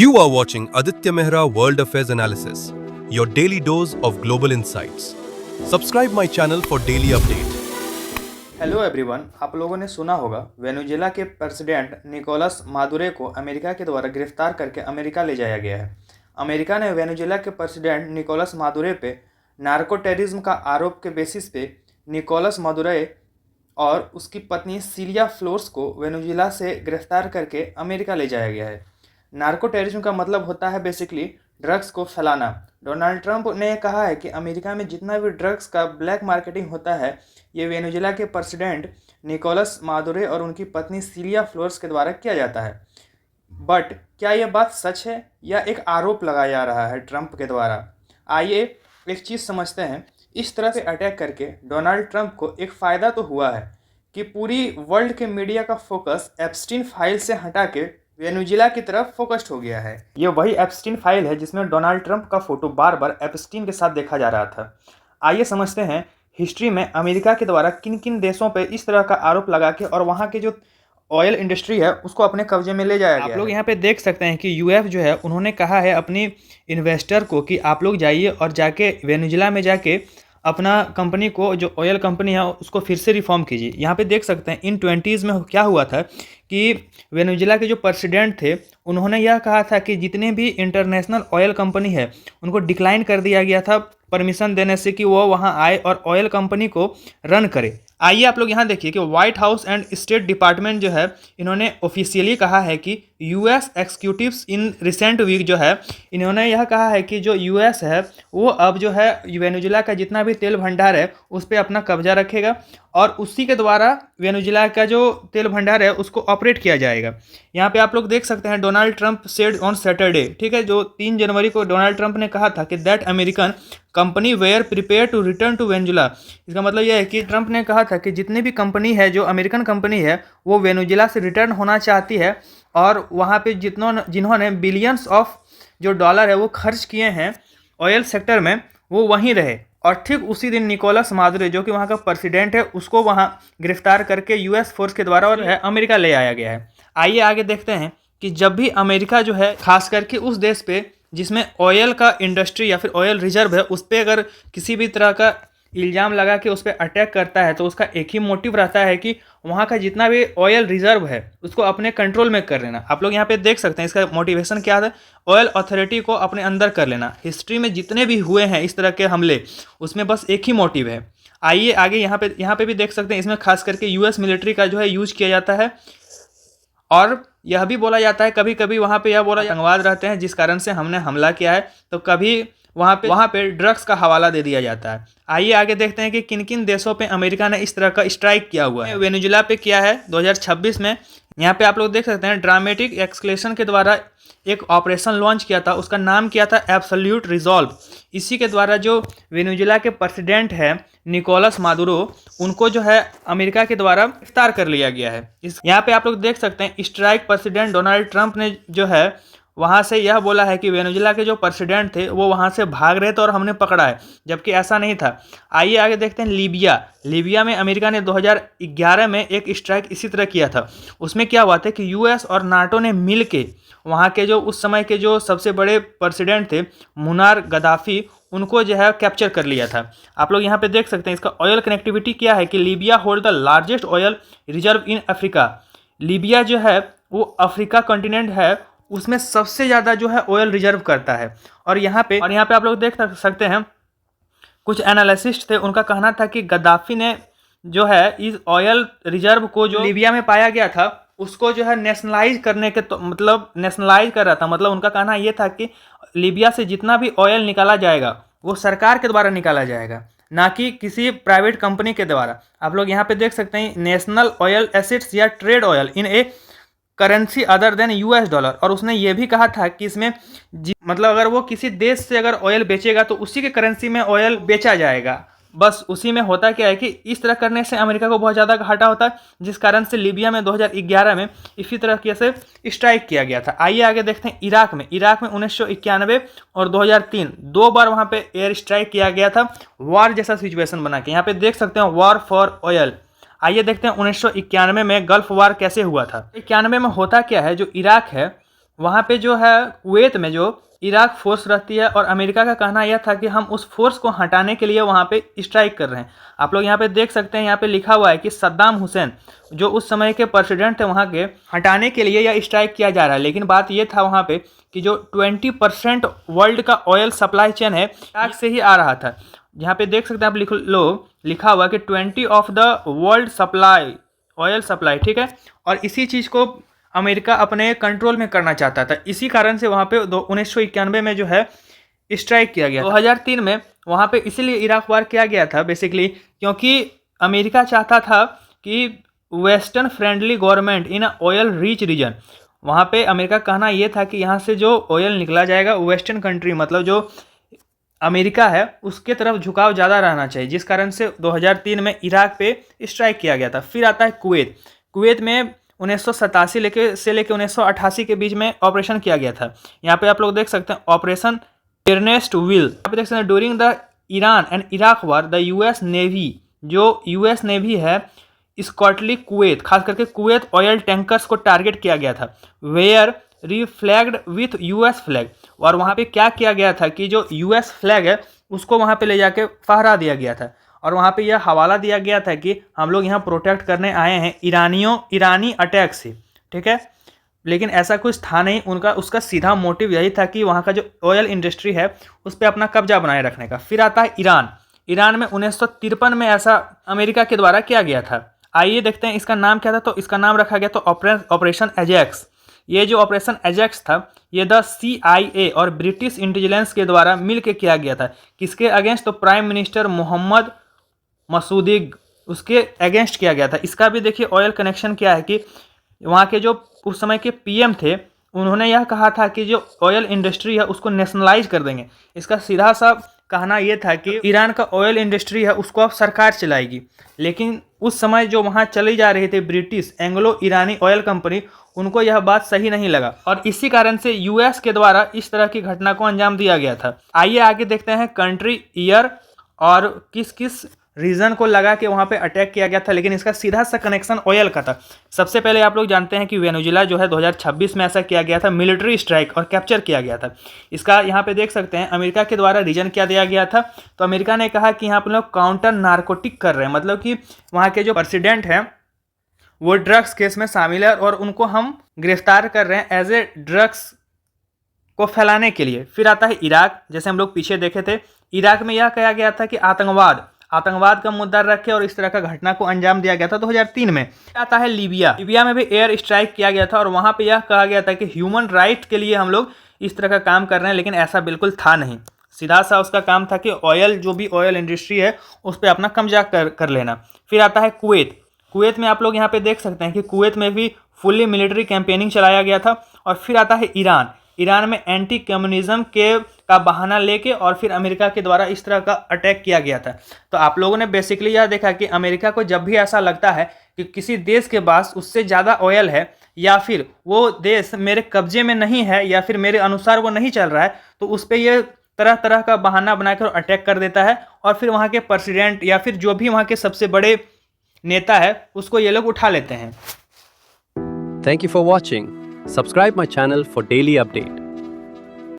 You are watching Aditya Mehra World Affairs Analysis, your daily dose of global insights. Subscribe my channel for daily update. Hello everyone, आप लोगों ने सुना होगा Venezuela के president Nicolas Maduro को America के द्वारा गिरफ्तार करके अमेरिका ले जाया गया है। अमेरिका ने वेनेजुएला के प्रेसिडेंट निकोलस मादुरो पे नार्को टेररिज्म का आरोप के बेसिस पे निकोलस मादुरो और उसकी पत्नी सिलिया फ्लोरेस को वेनेजुएला से गिरफ्तार करके अमेरिका ले जाया गया है। नार्को टेररिज्म का मतलब होता है बेसिकली ड्रग्स को फैलाना। डोनाल्ड ट्रंप ने कहा है कि अमेरिका में जितना भी ड्रग्स का ब्लैक मार्केटिंग होता है ये वेनेजुएला के प्रेसिडेंट निकोलस मादुरो और उनकी पत्नी सिलिया फ्लोरेस के द्वारा किया जाता है। बट क्या यह बात सच है या एक आरोप लगाया जा रहा है ट्रंप के द्वारा? आइए एक चीज़ समझते हैं। इस तरह से अटैक करके डोनाल्ड ट्रंप को एक फ़ायदा तो हुआ है कि पूरी वर्ल्ड के मीडिया का फोकस एप्स्टीन फाइल से हटा के वेनेजुएला की तरफ फोकस्ड हो गया है। ये वही एप्स्टीन फाइल है जिसमें डोनाल्ड ट्रंप का फोटो बार बार एप्स्टीन के साथ देखा जा रहा था। आइए समझते हैं हिस्ट्री में अमेरिका के द्वारा किन किन देशों पे इस तरह का आरोप लगा के और वहाँ के जो ऑयल इंडस्ट्री है उसको अपने कब्जे में ले जाया गया। आप लोग यहाँ पे देख सकते हैं कि यूएफ जो है उन्होंने कहा है अपनी इन्वेस्टर को कि आप लोग जाइए और जाके वेनेजुएला में जाके अपना कंपनी को जो ऑयल कंपनी है उसको फिर से रिफॉर्म कीजिए। यहाँ पे देख सकते हैं इन 20s में क्या हुआ था कि वेनेजुएला के जो प्रेसिडेंट थे उन्होंने यह कहा था कि जितने भी इंटरनेशनल ऑयल कंपनी है उनको डिक्लाइन कर दिया गया था परमिशन देने से कि वो वहाँ आए और ऑयल कंपनी को रन करे। आइए आप लोग यहाँ देखिए कि white house and state department जो है इन्होंने ऑफिशियली कहा है कि यूएस एक्सिक्यूटिव्स इन रिसेंट वीक जो है इन्होंने यह कहा है कि जो यूएस है वो अब जो है वेनेजुएला का जितना भी तेल भंडार है उस पर अपना कब्जा रखेगा और उसी के द्वारा वेनेजुएला का जो तेल भंडार है उसको ऑपरेट किया जाएगा। यहाँ पे आप लोग देख सकते हैं Donald Trump said on Saturday, ठीक है, जो 3 जनवरी को डोनाल्ड ट्रंप ने कहा था कि that American company were prepare to return to Venezuela. इसका मतलब यह है कि ट्रंप ने कहा था कि जितनी भी कंपनी है जो अमेरिकन कंपनी है वो वेनेजुएला से रिटर्न होना चाहती है और वहाँ पे जिन्होंने बिलियंस ऑफ जो डॉलर है वो खर्च किए हैं ऑयल सेक्टर में वो वहीं रहे। और ठीक उसी दिन निकोलस मादुरो जो कि वहाँ का प्रेसिडेंट है उसको वहाँ गिरफ्तार करके यूएस फोर्स के द्वारा और अमेरिका ले आया गया है। आइए आगे देखते हैं कि जब भी अमेरिका जो है खास करके उस देश पे जिसमें ऑयल का इंडस्ट्री या फिर ऑयल रिजर्व है उस पर अगर किसी भी तरह का इल्ज़ाम लगा के उस पर अटैक करता है तो उसका एक ही मोटिव रहता है कि वहाँ का जितना भी ऑयल रिजर्व है उसको अपने कंट्रोल में कर लेना। आप लोग यहाँ पे देख सकते हैं इसका मोटिवेशन क्या है, ऑयल अथॉरिटी को अपने अंदर कर लेना। हिस्ट्री में जितने भी हुए हैं इस तरह के हमले उसमें बस एक ही मोटिव है। आइए आगे यहाँ पे भी देख सकते हैं इसमें खास करके यूएस मिलिट्री का जो है यूज किया जाता है और यह भी बोला जाता है कभी कभी वहाँ पे यह बोला आतंकवाद रहते हैं जिस कारण से हमने हमला किया है, तो कभी वहाँ पे ड्रग्स का हवाला दे दिया जाता है। आइए आगे देखते हैं कि किन किन देशों पे अमेरिका ने इस तरह का स्ट्राइक किया हुआ है। वेनेजुएला पे किया है 2026 में। यहाँ पे आप लोग देख सकते हैं ड्रामेटिक एक्सक्लेशन के द्वारा एक ऑपरेशन लॉन्च किया था, उसका नाम किया था एब्सोल्यूट रिजॉल्व। इसी के द्वारा जो वेनेजुएला के प्रेसिडेंट है निकोलस मादुरो उनको जो है अमेरिका के द्वारा गिरफ्तार कर लिया गया है। यहाँ पे आप लोग देख सकते हैं स्ट्राइक प्रेसिडेंट डोनाल्ड ट्रंप ने जो है वहाँ से यह बोला है कि वेनेजुएला के जो प्रेसिडेंट थे वो वहाँ से भाग रहे थे और हमने पकड़ा है, जबकि ऐसा नहीं था। आइए आगे देखते हैं लीबिया में अमेरिका ने 2011 में एक स्ट्राइक इसी तरह किया था। उसमें क्या हुआ था कि यूएस और नाटो ने मिल के वहाँ के जो उस समय के जो सबसे बड़े प्रेसिडेंट थे मुनार गद्दाफी उनको जो है कैप्चर कर लिया था। आप लोग यहाँ पे देख सकते हैं इसका ऑयल कनेक्टिविटी क्या है कि Libya hold the largest oil reserve in Africa. Libya जो है वो अफ्रीका कॉन्टिनेंट है उसमें सबसे ज़्यादा जो है ऑयल रिजर्व करता है। और यहाँ पे आप लोग देख सकते हैं कुछ एनालिसिस्ट थे उनका कहना था कि गद्दाफी ने जो है इस ऑयल रिजर्व को जो लीबिया में पाया गया था उसको जो है नेशनलाइज करने के मतलब नेशनलाइज कर रहा था। मतलब उनका कहना ये था कि लीबिया से जितना भी ऑयल निकाला जाएगा वो सरकार के द्वारा निकाला जाएगा, ना कि किसी प्राइवेट कंपनी के द्वारा। आप लोग यहाँ पे देख सकते हैं नेशनल ऑयल एसेट्स या trade oil in A currency other than US dollar. और उसने ये भी कहा था कि इसमें मतलब अगर वो किसी देश से अगर ऑयल बेचेगा तो उसी के करेंसी में ऑयल बेचा जाएगा। बस उसी में होता क्या है कि इस तरह करने से अमेरिका को बहुत ज़्यादा घाटा होता है, जिस कारण से लीबिया में 2011 में इसी तरह से स्ट्राइक किया गया था। आइए आगे देखते हैं इराक में 1991 और 2003 2 बार वहाँ पे एयर स्ट्राइक किया गया था वॉर जैसा सिचुएशन बना के। यहाँ पे देख सकते हैं वॉर फॉर ऑयल। आइए देखते हैं 1991 में गल्फ वार कैसे हुआ था। 91 में होता क्या है, जो इराक है वहाँ पे जो है कुवैत में जो इराक फोर्स रहती है और अमेरिका का कहना यह था कि हम उस फोर्स को हटाने के लिए वहाँ पे स्ट्राइक कर रहे हैं। आप लोग यहाँ पे देख सकते हैं, यहाँ पे लिखा हुआ है कि सद्दाम हुसैन जो उस समय के प्रेसिडेंट थे वहाँ के, हटाने के लिए यह स्ट्राइक किया जा रहा है। लेकिन बात ये था वहाँ पे कि जो 20% वर्ल्ड का ऑयल सप्लाई चेन है इराक से ही आ रहा था। यहाँ पे देख सकते हैं आप, लिखा हुआ कि 20 of the world supply oil supply, ठीक है। और इसी चीज़ को अमेरिका अपने कंट्रोल में करना चाहता था। इसी कारण से वहाँ पे 1991 में जो है स्ट्राइक किया गया। 2003 में वहाँ पे इसीलिए इराक वार किया गया था बेसिकली, क्योंकि अमेरिका चाहता था कि western friendly government in oil rich region, वहाँ पे अमेरिका का कहना ये था कि यहाँ से जो ऑयल निकला जाएगा वेस्टर्न कंट्री मतलब जो अमेरिका है उसके तरफ झुकाव ज़्यादा रहना चाहिए, जिस कारण से 2003 में इराक पे स्ट्राइक किया गया था। फिर आता है कुवैत। कुवैत में 1987 से लेके 1988 के बीच में ऑपरेशन किया गया था। यहाँ पे आप लोग देख सकते हैं ऑपरेशन एर्नेस्ट विल। यहाँ पे देख सकते हैं during the Iran and Iraq war the US navy, जो यूएस नेवी है स्कॉटली कुवैत, खास करके कुवैत ऑयल टैंकर्स को टारगेट किया गया था, वेयर रिफ्लैग्ड विथ यूएस फ्लैग। और वहाँ पे क्या किया गया था कि जो यूएस फ्लैग है उसको वहाँ पे ले जाके फहरा दिया गया था और वहाँ पे यह हवाला दिया गया था कि हम लोग यहाँ प्रोटेक्ट करने आए हैं ईरानी अटैक से, ठीक है। लेकिन ऐसा कुछ था नहीं, उसका सीधा मोटिव यही था कि वहाँ का जो ऑयल इंडस्ट्री है उस पर अपना कब्जा बनाए रखने का। फिर आता है ईरान। ईरान में 1953 में ऐसा अमेरिका के द्वारा किया गया था। आइए देखते हैं इसका नाम क्या था। तो इसका नाम रखा गया तो ऑपरेशन एजेक्स। ये जो ऑपरेशन एजेक्स था ये द CIA और ब्रिटिश इंटेलिजेंस के द्वारा मिल के किया गया था। किसके अगेंस्ट? तो प्राइम मिनिस्टर मोहम्मद मसूदी, उसके अगेंस्ट किया गया था। इसका भी देखिए ऑयल कनेक्शन क्या है कि वहाँ के जो उस समय के PM थे उन्होंने यह कहा था कि जो ऑयल इंडस्ट्री है उसको नेशनलाइज कर देंगे। इसका सीधा सा कहना यह था कि ईरान का ऑयल इंडस्ट्री है उसको अब सरकार चलाएगी। लेकिन उस समय जो वहाँ चली जा रही थी ब्रिटिश एंग्लो ईरानी ऑयल कंपनी, उनको यह बात सही नहीं लगा और इसी कारण से US के द्वारा इस तरह की घटना को अंजाम दिया गया था। आइए आगे देखते हैं कंट्री, ईयर और किस किस रीजन को लगा के वहाँ पे अटैक किया गया था। लेकिन इसका सीधा सा कनेक्शन ऑयल का था। सबसे पहले आप लोग जानते हैं कि वेनेजुएला जो है 2026 में ऐसा किया गया था, मिलिट्री स्ट्राइक और कैप्चर किया गया था। इसका यहाँ पे देख सकते हैं अमेरिका के द्वारा रीजन क्या दिया गया था। तो अमेरिका ने कहा कि यहाँ पर लोग काउंटर नार्कोटिक कर रहे हैं, मतलब कि वहाँ के जो प्रेसिडेंट हैं वो ड्रग्स केस में शामिल है और उनको हम गिरफ्तार कर रहे हैं एज ए ड्रग्स को फैलाने के लिए। फिर आता है इराक। जैसे हम लोग पीछे देखे थे, इराक में यह कहा गया था कि आतंकवाद का मुद्दा रखे और इस तरह का घटना को अंजाम दिया गया था 2003 में। आता है लीबिया में भी एयर स्ट्राइक किया गया था और वहाँ पे यह कहा गया था कि ह्यूमन राइट के लिए हम लोग इस तरह का काम कर रहे हैं, लेकिन ऐसा बिल्कुल था नहीं। सीधा सा उसका काम था कि जो भी ऑयल इंडस्ट्री है उस पर अपना कब्जा कर लेना। फिर आता है कुवैत में आप लोग यहाँ पे देख सकते हैं कि कुवैत में भी फुल्ली मिलिट्री कैंपेनिंग चलाया गया था। और फिर आता है ईरान में एंटी कम्युनिज्म का बहाना लेके और फिर अमेरिका के द्वारा इस तरह का अटैक किया गया था। तो आप लोगों ने बेसिकली यह देखा कि अमेरिका को जब भी ऐसा लगता है कि किसी देश के पास उससे ज़्यादा ऑयल है या फिर वो देश मेरे कब्जे में नहीं है या फिर मेरे अनुसार वो नहीं चल रहा है, तो उस पर यह तरह तरह का बहाना बनाकर अटैक कर देता है और फिर वहाँ के प्रेसिडेंट या फिर जो भी वहाँ के सबसे बड़े नेता है उसको ये लोग उठा लेते हैं। Thank you for watching. Subscribe my channel for daily update.